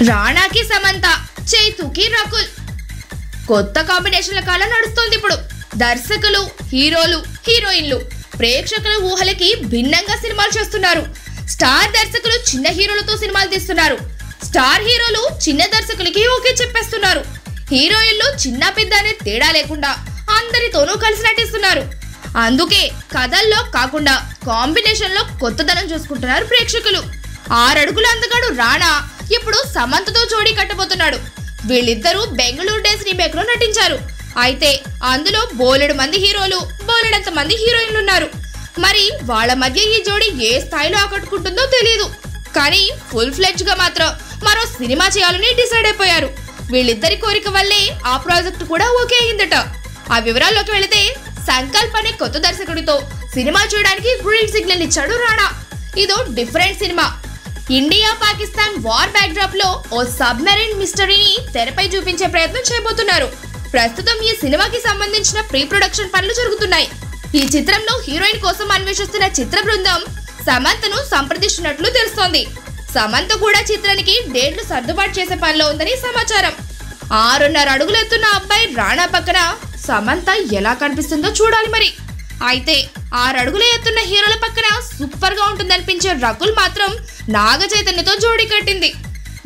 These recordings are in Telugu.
రాణాకి సమంత, చైతుకి రకుల్. కొత్త కాంబినేషన్ల కాలం నడుస్తోంది ఇప్పుడు. దర్శకులు, హీరోలు, హీరోయిన్లు ప్రేక్షకుల ఊహలకి భిన్నంగా సినిమాలు చేస్తున్నారు. స్టార్ దర్శకులు చిన్న హీరోలతో సినిమాలు తీస్తున్నారు. స్టార్ హీరోలు చిన్న దర్శకులకి ఓకే చెప్పేస్తున్నారు. హీరోయిన్లు చిన్న పెద్ద అనే తేడా లేకుండా అందరితోనూ కలిసి నటిస్తున్నారు. అందుకే కథల్లో కాకుండా కాంబినేషన్ లో కొత్తదనం చూసుకుంటున్నారు ప్రేక్షకులు. 6 అడుగుల అందగాడు రాణా ఇప్పుడు సమంతతో జోడీ కట్టబోతున్నాడు. వీళ్ళిద్దరూ బెంగళూరు డేస్ రీమేక్ లో నటించారు. అయితే అందులో బోలెడు మంది హీరోలు, బోలెడంత మంది హీరోయిన్లు ఉన్నారు. మరి వాళ్ళ మధ్య ఈ జోడీ ఏ స్థాయిలో ఆకట్టుకుంటుందో తెలియదు. కానీ ఫుల్ ఫ్లెడ్జ్ గా మాత్రం మరో సినిమా చేయాలని డిసైడ్ అయిపోయారు. వీళ్ళిద్దరి కోరిక వల్లే ఆ ప్రాజెక్ట్ కూడా ఓకే అయిందట. ఆ వివరాల్లోకి వెళితే, సంకల్ప్ అనే కొత్త దర్శకుడితో సినిమా చూడడానికి గ్రీన్ సిగ్నల్ ఇచ్చాడు రాణా. ఇదో different cinema. India Pakistan war back drop లో ఓ సబ్మెరైన్ మిస్టరీని తెరపై చూపించే ప్రయత్నం చేయబోతున్నారు. ప్రస్తుతం ఈ సినిమాకి సంబంధించిన ప్రీ ప్రొడక్షన్ పనులు జరుగుతున్నాయి. ఈ చిత్రంలో హీరోయిన్ కోసం అన్వేషిస్తున్న చిత్ర బృందం సమంతను సంప్రదిస్తున్నట్లు తెలుస్తోంది. సమంత కూడా చిత్రానికి డేట్లు సర్దుబాటు చేసే పనిలో ఉందని సమాచారం. 6.5 అడుగులు ఎత్తున్న అబ్బాయి రాణా పక్కన సమంత ఎలా కనిపిస్తుందో చూడాలి మరి. అయితే 6 అడుగుల ఎత్తున్న హీరోల పక్కన సూపర్ గా ఉంటుందనిపించే రకుల్ మాత్రం నాగ చైతన్యతో జోడీ కట్టింది.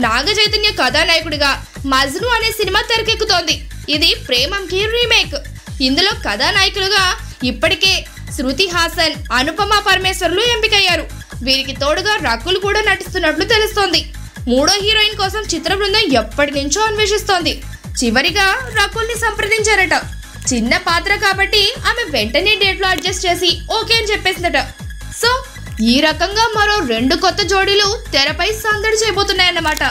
నాగ చైతన్య కథానాయకుడిగా మజ్ను అనే సినిమా తెరకెక్కుతోంది. ఇది ప్రేమంకి రీమేక్. ఇందులో కథానాయకులుగా ఇప్పటికే శృతి హాసన్, అనుపమ పరమేశ్వర్లు ఎంపికయ్యారు. వీరికి తోడుగా రకుల్ కూడా నటిస్తున్నట్లు తెలుస్తోంది. 3వ హీరోయిన్ కోసం చిత్ర బృందం ఎప్పటి నుంచో అన్వేషిస్తోంది. చివరిగా రకుల్ ని సంప్రదించారట. చిన్న పాత్ర కాబట్టి ఆమె వెంటనే డేట్లో అడ్జస్ట్ చేసి ఓకే అని చెప్పేసిందట. సో ఈ రకంగా మరో 2 కొత్త జోడీలు తెరపై సందడి చేయబోతున్నాయన్నమాట.